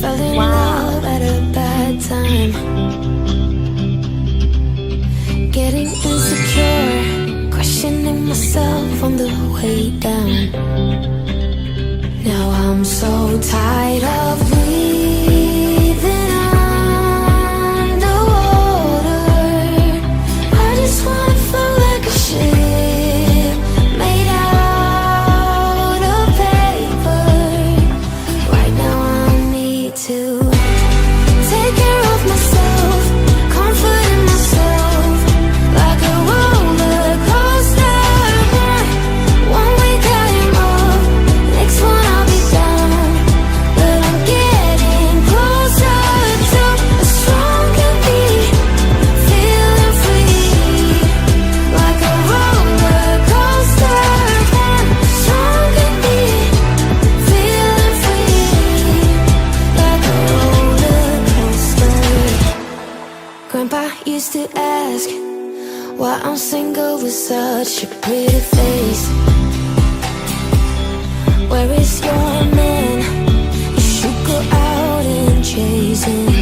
Fell in Wow. love at a bad time. Getting insecure, questioning myself on the way down. Now I'm so tired of breathing underwater. I just wanna float like a ship made out of paper. Right now I need to take care of myself, comforting myself like a roller coaster. One week I am up, next one I'll be down. But I'm getting closer to a stronger beat, feeling free like a roller coaster. Stronger beat, feeling free like a roller coaster. Grandpa used to ask why I'm single with such a pretty face. Where is your man? You should go out and chase him.